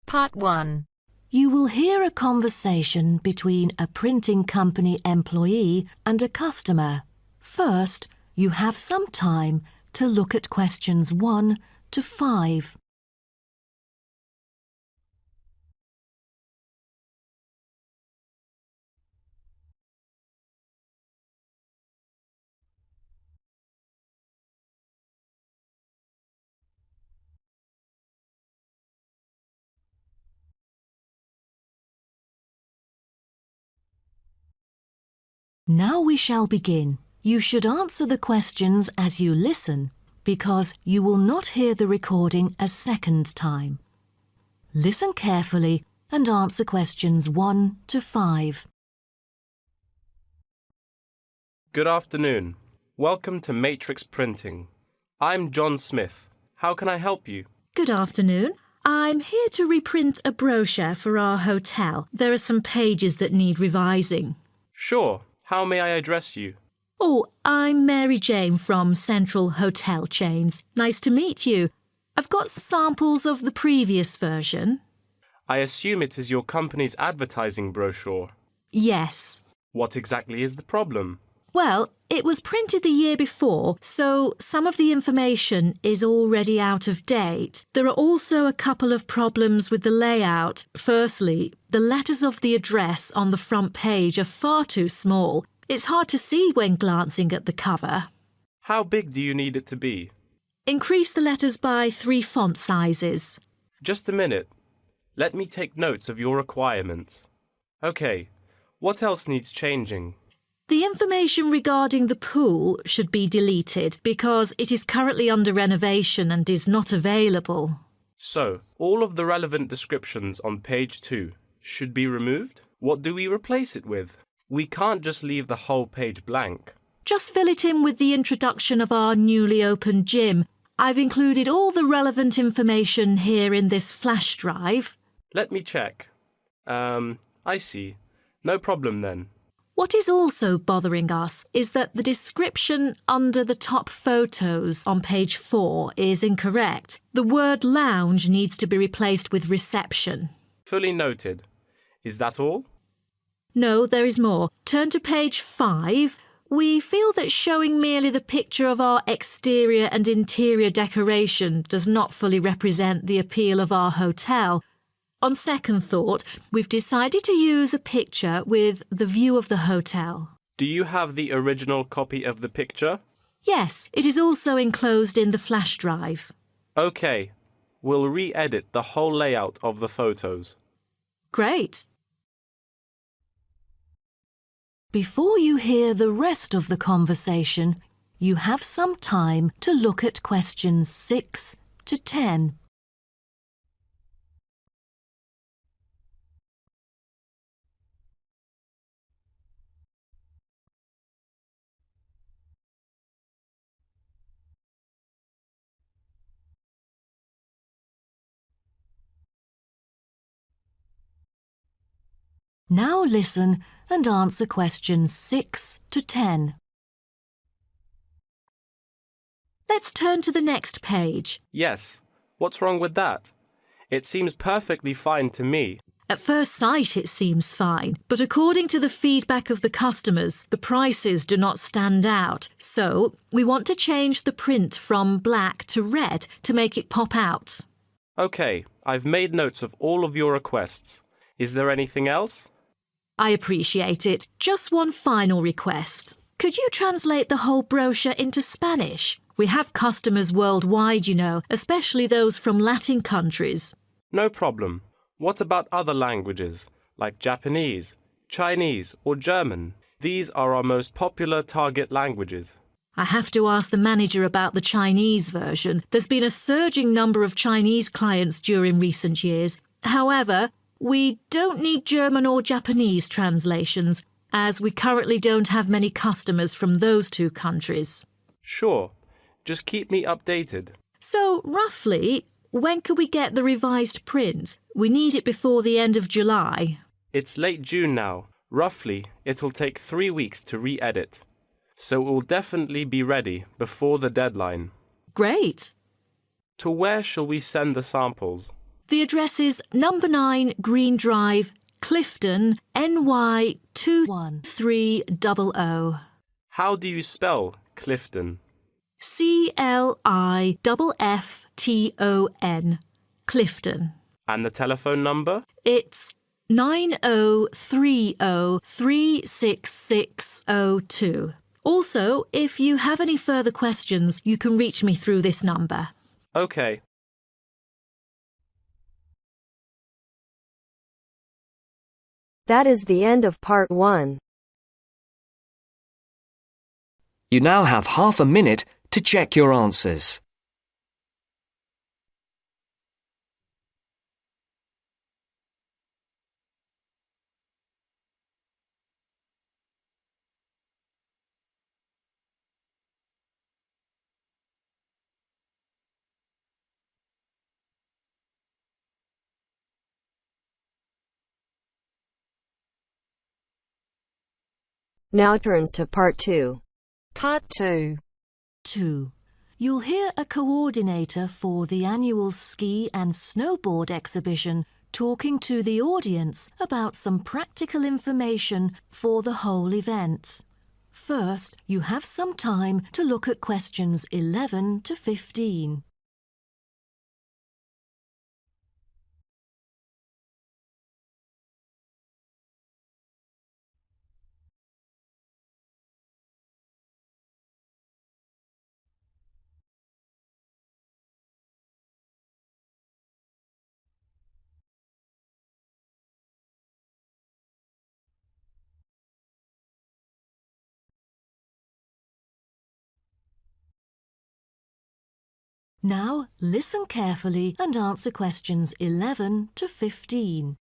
Part 1. You will hear a conversation between a printing company employee and a customer. First, you have some time to look at questions 1 to 5. Now we shall begin. You should answer the questions as you listen, because you will not hear the recording a second time. Listen carefully and answer questions 1 to 5. Good afternoon. Welcome to Matrix Printing. I'm John Smith. How can I help you? Good afternoon. I'm here to reprint a brochure for our hotel. There are some pages that need revising. Sure. How may I address you? Oh, I'm Mary Jane from Central Hotel Chains. Nice to meet you. I've got samples of the previous version. I assume it is your company's advertising brochure. Yes. What exactly is the problem? Well, it was printed the year before, so some of the information is already out of date. There are also a couple of problems with the layout. Firstly, the letters of the address on the front page are far too small. It's hard to see when glancing at the cover. How big do you need it to be? Increase the letters by 3 font sizes. Just a minute. Let me take notes of your requirements. Okay, what else needs changing? The information regarding the pool should be deleted because it is currently under renovation and is not available. So, all of the relevant descriptions on page 2 should be removed? What do we replace it with? We can't just leave the whole page blank. Just fill it in with the introduction of our newly opened gym. I've included all the relevant information here in this flash drive. Let me check. I see. No problem then. What is also bothering us is that the description under the top photos on page 4 is incorrect. The word lounge needs to be replaced with reception. Fully noted. Is that all? No, there is more. Turn to page 5. We feel that showing merely the picture of our exterior and interior decoration does not fully represent the appeal of our hotel. On second thought, we've decided to use a picture with the view of the hotel. Do you have the original copy of the picture? Yes, it is also enclosed in the flash drive. Okay, we'll re-edit the whole layout of the photos. Great. Before you hear the rest of the conversation, you have some time to look at questions 6 to 10. Now listen and answer questions 6 to 10. Let's turn to the next page. Yes. What's wrong with that? It seems perfectly fine to me. At first sight, it seems fine, but according to the feedback of the customers, the prices do not stand out. So, we want to change the print from black to red to make it pop out. Okay, I've made notes of all of your requests. Is there anything else? I appreciate it. Just one final request. Could you translate the whole brochure into Spanish? We have customers worldwide, you know, especially those from Latin countries. No problem. What about other languages, like Japanese, Chinese, or German? These are our most popular target languages. I have to ask the manager about the Chinese version. There's been a surging number of Chinese clients during recent years. However, we don't need German or Japanese translations, as we currently don't have many customers from those two countries. Sure. Just keep me updated. So, roughly, when could we get the revised print? We need it before the end of July. It's late June now. Roughly, it'll take 3 weeks to re-edit. So it will definitely be ready before the deadline. Great. To where shall we send the samples? The address is number 9 Green Drive, Clifton, NY 21300. How do you spell Clifton? CLIFFTON, Clifton. And the telephone number? It's 9030366602. Also, if you have any further questions, you can reach me through this number. OK. That is the end of part 1. You now have half a minute to check your answers. Now turns to part 2. Part 2. 2. You'll hear a coordinator for the annual ski and snowboard exhibition talking to the audience about some practical information for the whole event. First, you have some time to look at questions 11 to 15. Now, listen carefully and answer questions 11 to 15.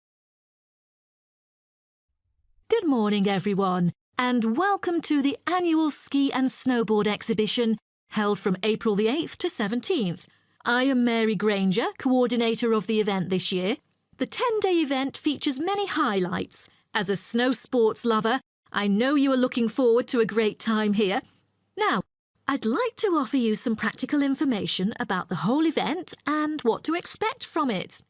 Good morning, everyone, and welcome to the annual ski and snowboard exhibition held from April the 8th to 17th. I am Mary Granger, coordinator of the event this year. The 10-day event features many highlights. As a snow sports lover, I know you are looking forward to a great time here. Now, I'd like to offer you some practical information about the whole event and what to expect from it.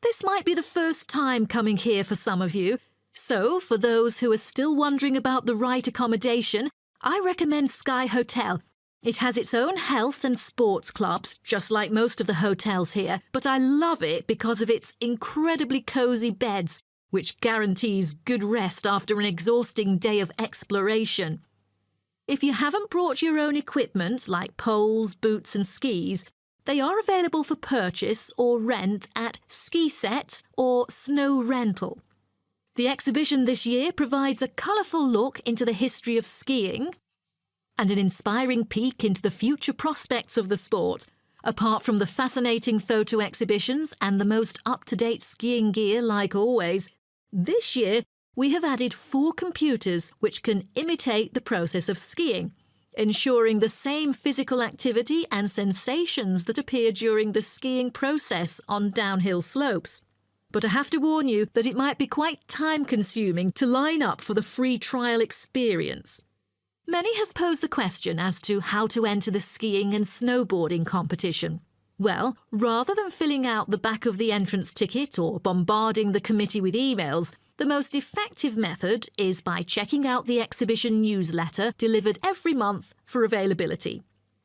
This might be the first time coming here for some of you, so for those who are still wondering about the right accommodation, I recommend Sky Hotel. It has its own health and sports clubs, just like most of the hotels here, but I love it because of its incredibly cosy beds, which guarantees good rest after an exhausting day of exploration. If you haven't brought your own equipment, like poles, boots and skis, they are available for purchase or rent at Ski Set or Snow Rental. The exhibition this year provides a colourful look into the history of skiing and an inspiring peek into the future prospects of the sport. Apart from the fascinating photo exhibitions and the most up-to-date skiing gear like always, this year we have added 4 computers which can imitate the process of skiing, ensuring the same physical activity and sensations that appear during the skiing process on downhill slopes. But I have to warn you that it might be quite time-consuming to line up for the free trial experience. Many have posed the question as to how to enter the skiing and snowboarding competition. Well, rather than filling out the back of the entrance ticket or bombarding the committee with emails, the most effective method is by checking out the exhibition newsletter delivered every month for availability.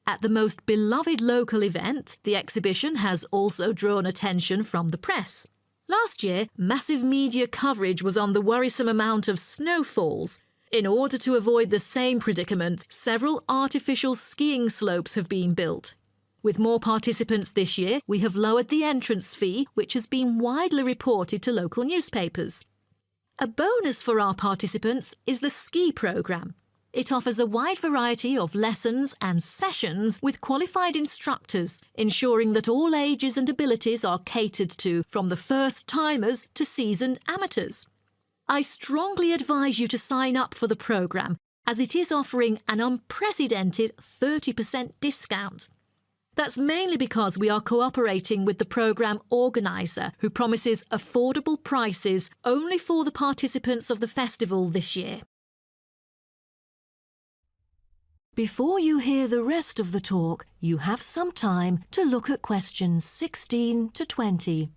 At the most beloved local event, the exhibition has also drawn attention from the press. Last year, massive media coverage was on the worrisome amount of snowfalls. In order to avoid the same predicament, several artificial skiing slopes have been built. With more participants this year, we have lowered the entrance fee, which has been widely reported to local newspapers. A bonus for our participants is the ski programme. It offers a wide variety of lessons and sessions with qualified instructors, ensuring that all ages and abilities are catered to, from the first-timers to seasoned amateurs. I strongly advise you to sign up for the programme, as it is offering an unprecedented 30% discount. That's mainly because we are cooperating with the programme organiser, who promises affordable prices only for the participants of the festival this year. Before you hear the rest of the talk, you have some time to look at questions 16 to 20.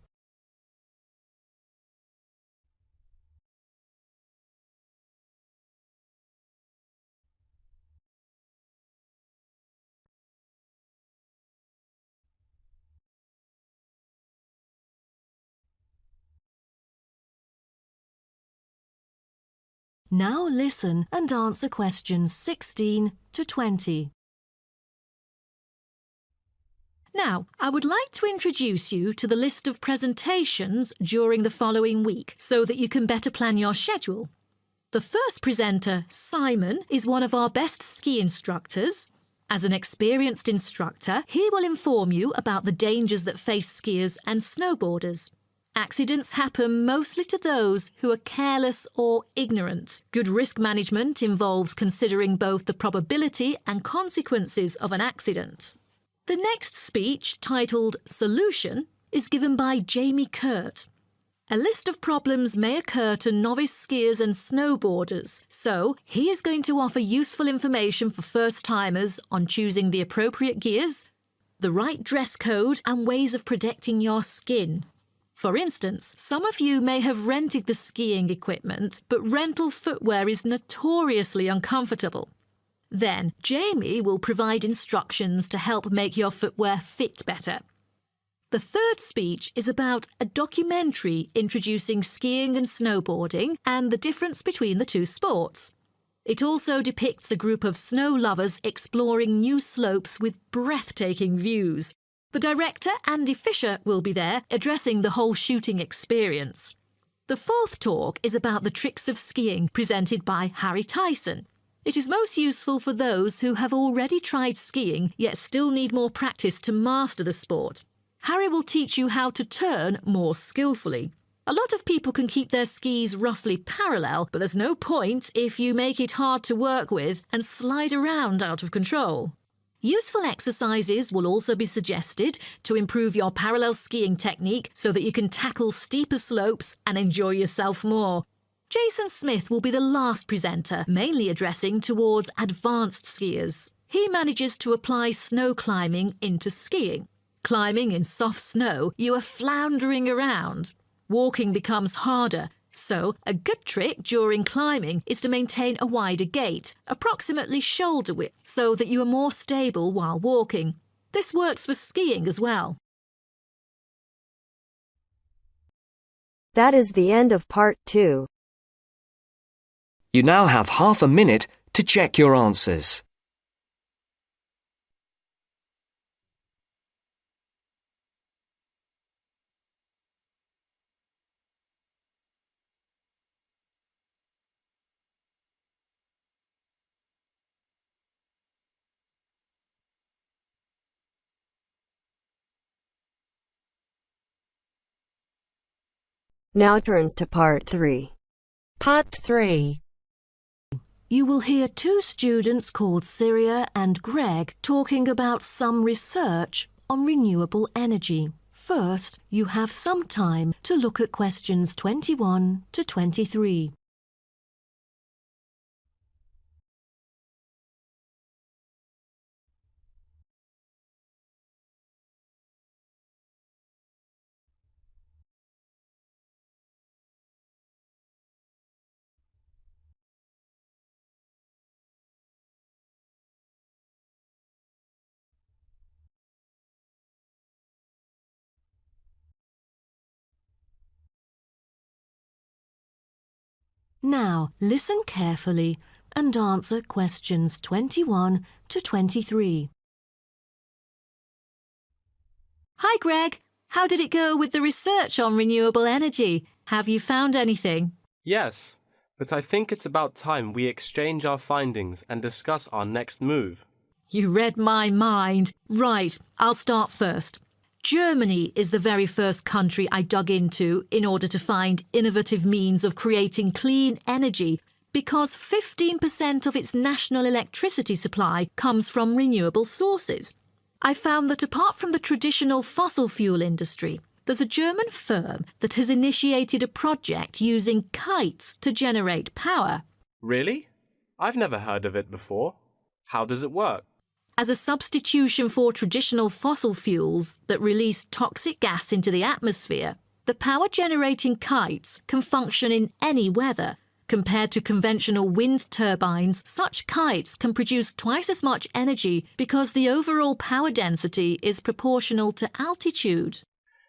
Now listen and answer questions 16 to 20. Now, I would like to introduce you to the list of presentations during the following week so that you can better plan your schedule. The first presenter, Simon, is one of our best ski instructors. As an experienced instructor, he will inform you about the dangers that face skiers and snowboarders. Accidents happen mostly to those who are careless or ignorant. Good risk management involves considering both the probability and consequences of an accident. The next speech, titled Solution, is given by Jamie Kurt. A list of problems may occur to novice skiers and snowboarders, so he is going to offer useful information for first-timers on choosing the appropriate gears, the right dress code and ways of protecting your skin. For instance, some of you may have rented the skiing equipment, but rental footwear is notoriously uncomfortable. Then, Jamie will provide instructions to help make your footwear fit better. The third speech is about a documentary introducing skiing and snowboarding and the difference between the two sports. It also depicts a group of snow lovers exploring new slopes with breathtaking views. The director, Andy Fisher, will be there, addressing the whole shooting experience. The fourth talk is about the tricks of skiing, presented by Harry Tyson. It is most useful for those who have already tried skiing yet still need more practice to master the sport. Harry will teach you how to turn more skillfully. A lot of people can keep their skis roughly parallel, but there's no point if you make it hard to work with and slide around out of control. Useful exercises will also be suggested to improve your parallel skiing technique so that you can tackle steeper slopes and enjoy yourself more. Jason Smith will be the last presenter, mainly addressing towards advanced skiers. He manages to apply snow climbing into skiing. Climbing in soft snow, you are floundering around. Walking becomes harder, so a good trick during climbing is to maintain a wider gait, approximately shoulder width, so that you are more stable while walking. This works for skiing as well. That is the end of part 2. You now have half a minute to check your answers. Now turns to part 3. Part 3. You will hear two students called Syria and Greg talking about some research on renewable energy. First, you have some time to look at questions 21 to 23. Now, listen carefully and answer questions 21 to 23. Hi, Greg. How did it go with the research on renewable energy? Have you found anything? Yes, but I think it's about time we exchange our findings and discuss our next move. You read my mind. Right, I'll start first. Germany is the very first country I dug into in order to find innovative means of creating clean energy because 15% of its national electricity supply comes from renewable sources. I found that apart from the traditional fossil fuel industry, there's a German firm that has initiated a project using kites to generate power. Really? I've never heard of it before. How does it work? As a substitution for traditional fossil fuels that release toxic gas into the atmosphere, the power-generating kites can function in any weather. Compared to conventional wind turbines, such kites can produce twice as much energy because the overall power density is proportional to altitude.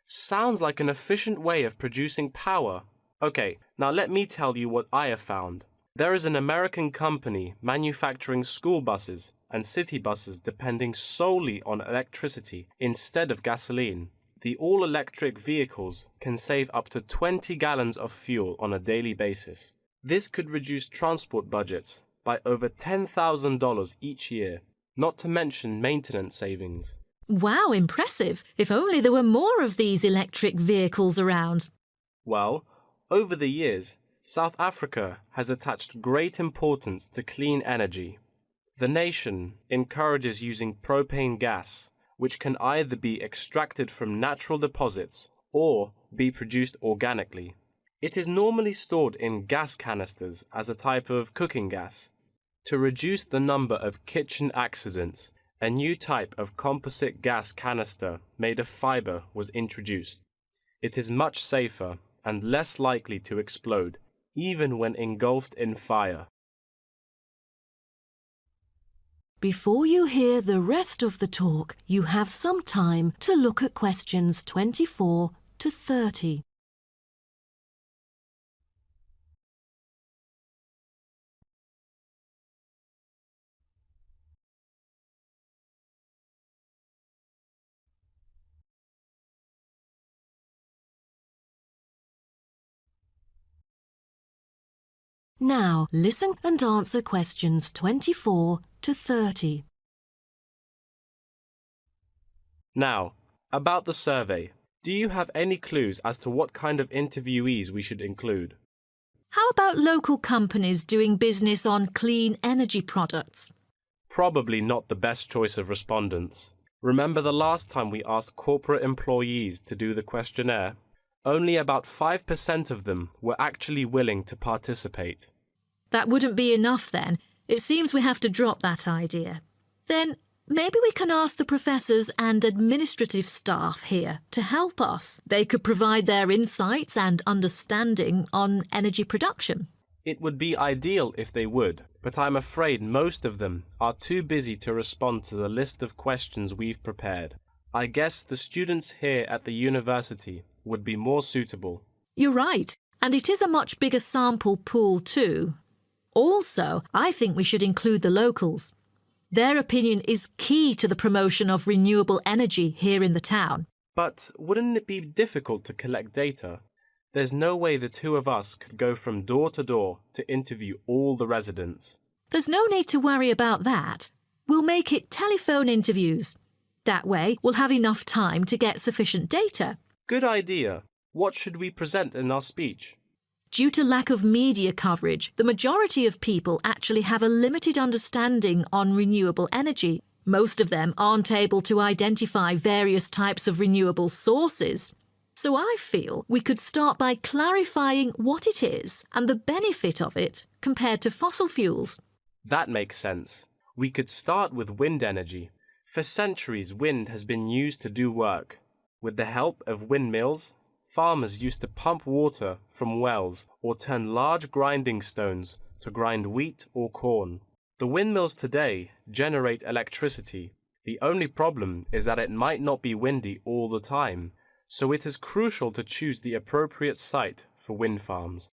Sounds like an efficient way of producing power. Okay, now let me tell you what I have found. There is an American company manufacturing school buses and city buses depending solely on electricity instead of gasoline. The all-electric vehicles can save up to 20 gallons of fuel on a daily basis. This could reduce transport budgets by over $10,000 each year, not to mention maintenance savings. Wow, impressive. If only there were more of these electric vehicles around. Well, over the years, South Africa has attached great importance to clean energy. The nation encourages using propane gas, which can either be extracted from natural deposits or be produced organically. It is normally stored in gas canisters as a type of cooking gas. To reduce the number of kitchen accidents, a new type of composite gas canister made of fiber was introduced. It is much safer and less likely to explode, even when engulfed in fire. Before you hear the rest of the talk, you have some time to look at questions 24 to 30. Now, listen and answer questions 24 to 30. Now, about the survey. Do you have any clues as to what kind of interviewees we should include? How about local companies doing business on clean energy products? Probably not the best choice of respondents. Remember the last time we asked corporate employees to do the questionnaire? Only about 5% of them were actually willing to participate. That wouldn't be enough then. It seems we have to drop that idea. Then maybe we can ask the professors and administrative staff here to help us. They could provide their insights and understanding on energy production. It would be ideal if they would, but I'm afraid most of them are too busy to respond to the list of questions we've prepared. I guess the students here at the university would be more suitable. You're right, and it is a much bigger sample pool too. Also, I think we should include the locals. Their opinion is key to the promotion of renewable energy here in the town. But wouldn't it be difficult to collect data? There's no way the two of us could go from door to door to interview all the residents. There's no need to worry about that. We'll make it telephone interviews. That way, we'll have enough time to get sufficient data. Good idea. What should we present in our speech? Due to lack of media coverage, the majority of people actually have a limited understanding on renewable energy. Most of them aren't able to identify various types of renewable sources. So I feel we could start by clarifying what it is and the benefit of it compared to fossil fuels. That makes sense. We could start with wind energy. For centuries, wind has been used to do work. With the help of windmills, farmers used to pump water from wells or turn large grinding stones to grind wheat or corn. The windmills today generate electricity. The only problem is that it might not be windy all the time, so it is crucial to choose the appropriate site for wind farms.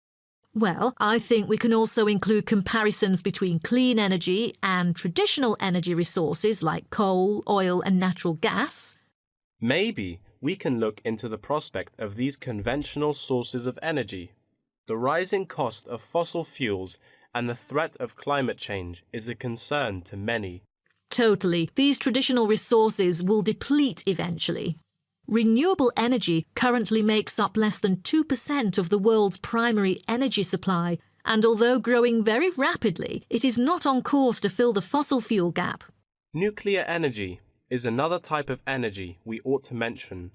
Well, I think we can also include comparisons between clean energy and traditional energy resources like coal, oil and natural gas. Maybe we can look into the prospect of these conventional sources of energy. The rising cost of fossil fuels and the threat of climate change is a concern to many. Totally. These traditional resources will deplete eventually. Renewable energy currently makes up less than 2% of the world's primary energy supply, and although growing very rapidly, it is not on course to fill the fossil fuel gap. Nuclear energy is another type of energy we ought to mention.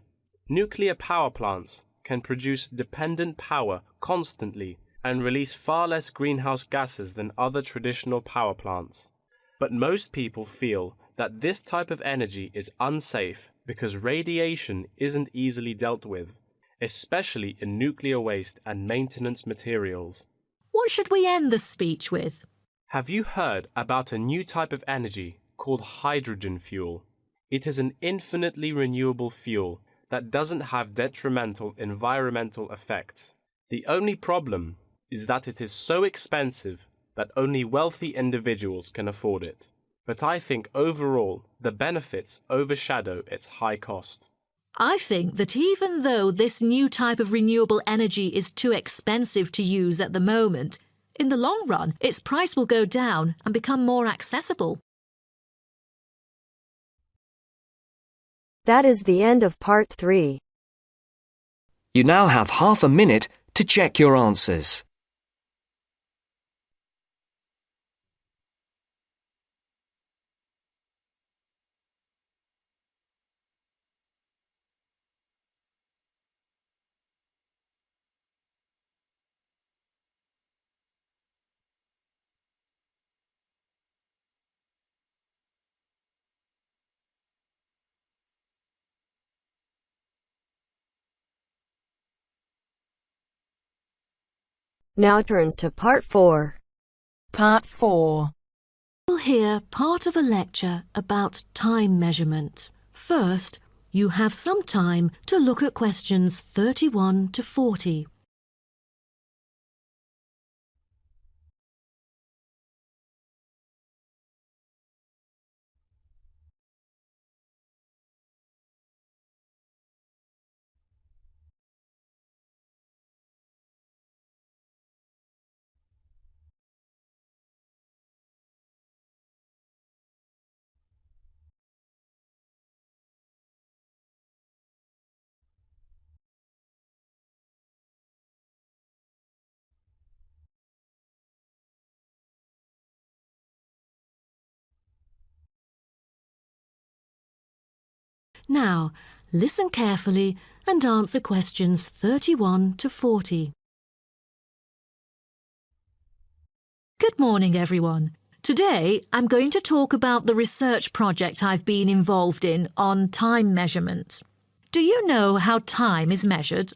Nuclear power plants can produce dependent power constantly and release far less greenhouse gases than other traditional power plants. But most people feel that this type of energy is unsafe because radiation isn't easily dealt with, especially in nuclear waste and maintenance materials. What should we end the speech with? Have you heard about a new type of energy called hydrogen fuel? It is an infinitely renewable fuel that doesn't have detrimental environmental effects. The only problem is that it is so expensive that only wealthy individuals can afford it. But I think overall, the benefits overshadow its high cost. I think that even though this new type of renewable energy is too expensive to use at the moment, in the long run, its price will go down and become more accessible. That is the end of part 3. You now have half a minute to check your answers. Now turns to part 4. Part 4. You'll hear part of a lecture about time measurement. First, you have some time to look at questions 31 to 40. Now, listen carefully and answer questions 31 to 40. Good morning, everyone. Today, I'm going to talk about the research project I've been involved in on time measurement. Do you know how time is measured?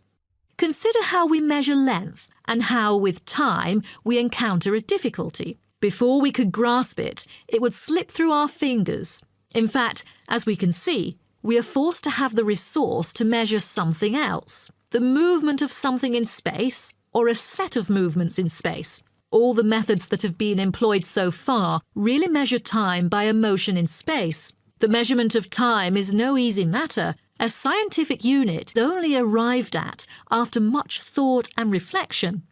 Consider how we measure length and how, with time, we encounter a difficulty. Before we could grasp it, it would slip through our fingers. In fact, as we can see, we are forced to have the resource to measure something else, the movement of something in space or a set of movements in space. All the methods that have been employed so far really measure time by a motion in space. The measurement of time is no easy matter. A scientific unit only arrived at after much thought and reflection.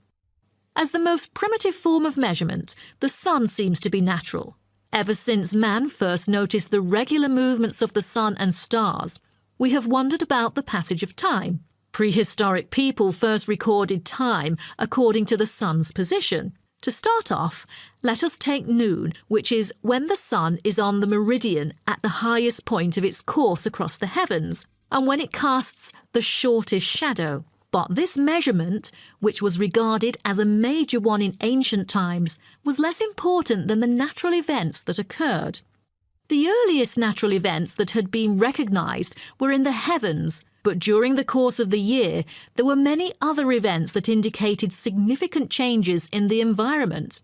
As the most primitive form of measurement, the sun seems to be natural. Ever since man first noticed the regular movements of the sun and stars, we have wondered about the passage of time. Prehistoric people first recorded time according to the sun's position. To start off, let us take noon, which is when the sun is on the meridian at the highest point of its course across the heavens, and when it casts the shortest shadow. But this measurement, which was regarded as a major one in ancient times, was less important than the natural events that occurred. The earliest natural events that had been recognised were in the heavens, but during the course of the year, there were many other events that indicated significant changes in the environment.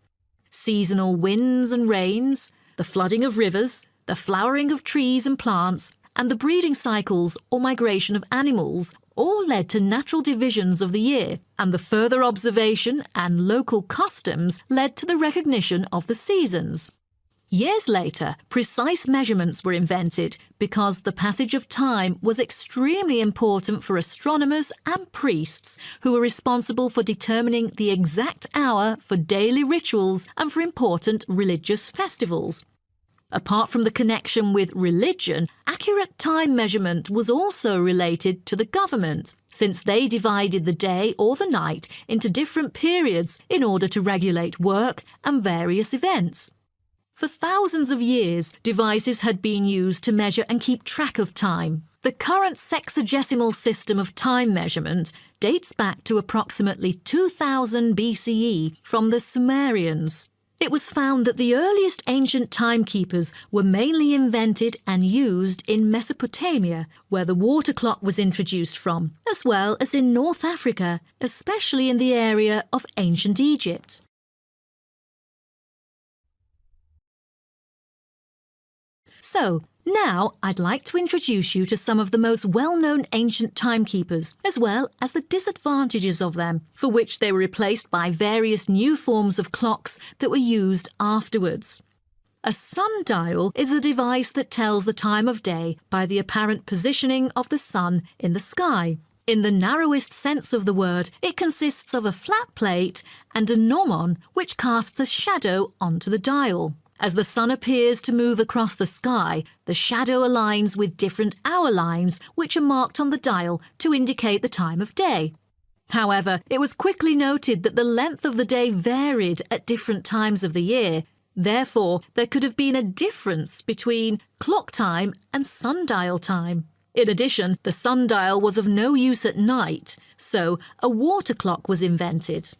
Seasonal winds and rains, the flooding of rivers, the flowering of trees and plants, and the breeding cycles or migration of animals all led to natural divisions of the year, and the further observation and local customs led to the recognition of the seasons. Years later, precise measurements were invented because the passage of time was extremely important for astronomers and priests who were responsible for determining the exact hour for daily rituals and for important religious festivals. Apart from the connection with religion, accurate time measurement was also related to the government, since they divided the day or the night into different periods in order to regulate work and various events. For thousands of years, devices had been used to measure and keep track of time. The current sexagesimal system of time measurement dates back to approximately 2000 BCE from the Sumerians. It was found that the earliest ancient timekeepers were mainly invented and used in Mesopotamia, where the water clock was introduced from, as well as in North Africa, especially in the area of ancient Egypt. So, now I'd like to introduce you to some of the most well-known ancient timekeepers, as well as the disadvantages of them, for which they were replaced by various new forms of clocks that were used afterwards. A sundial is a device that tells the time of day by the apparent positioning of the sun in the sky. In the narrowest sense of the word, it consists of a flat plate and a gnomon which casts a shadow onto the dial. As the sun appears to move across the sky, the shadow aligns with different hour lines which are marked on the dial to indicate the time of day. However, it was quickly noted that the length of the day varied at different times of the year. Therefore, there could have been a difference between clock time and sundial time. In addition, the sundial was of no use at night, so a water clock was invented.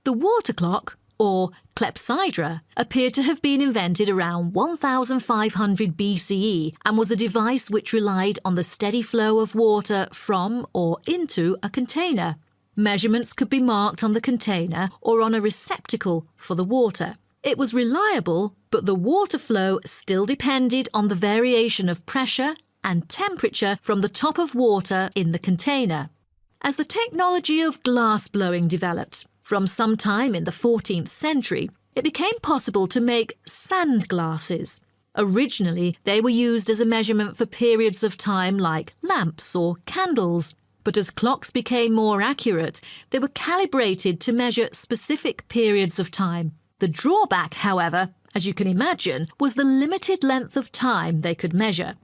The water clock, or clepsydra, appeared to have been invented around 1500 BCE and was a device which relied on the steady flow of water from or into a container. Measurements could be marked on the container or on a receptacle for the water. It was reliable, but the water flow still depended on the variation of pressure and temperature from the top of water in the container. As the technology of glass blowing developed, from some time in the 14th century, it became possible to make sand glasses. Originally, they were used as a measurement for periods of time like lamps or candles. But as clocks became more accurate, they were calibrated to measure specific periods of time. The drawback, however, as you can imagine, was the limited length of time they could measure.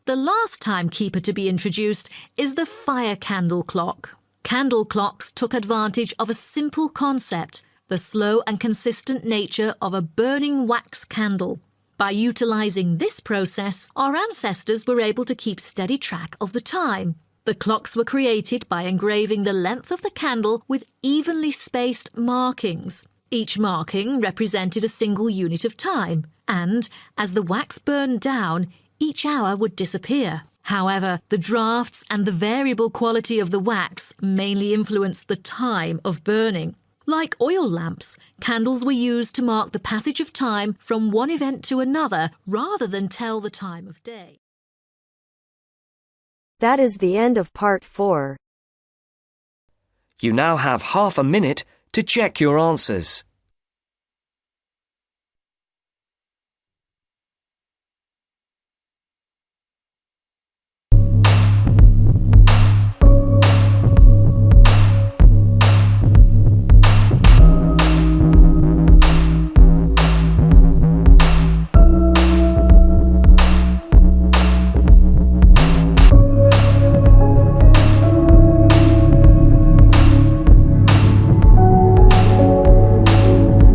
The last timekeeper to be introduced is the fire candle clock. Candle clocks took advantage of a simple concept, the slow and consistent nature of a burning wax candle. By utilising this process, our ancestors were able to keep steady track of the time. The clocks were created by engraving the length of the candle with evenly spaced markings. Each marking represented a single unit of time, and as the wax burned down, each hour would disappear. However, the drafts and the variable quality of the wax mainly influenced the time of burning. Like oil lamps, candles were used to mark the passage of time from one event to another rather than tell the time of day. That is the end of part 4. You now have half a minute to check your answers.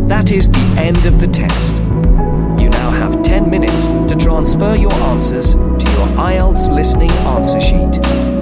That is the end of the test. You now have 10 minutes to transfer your answers to your Ielts listening answer sheet.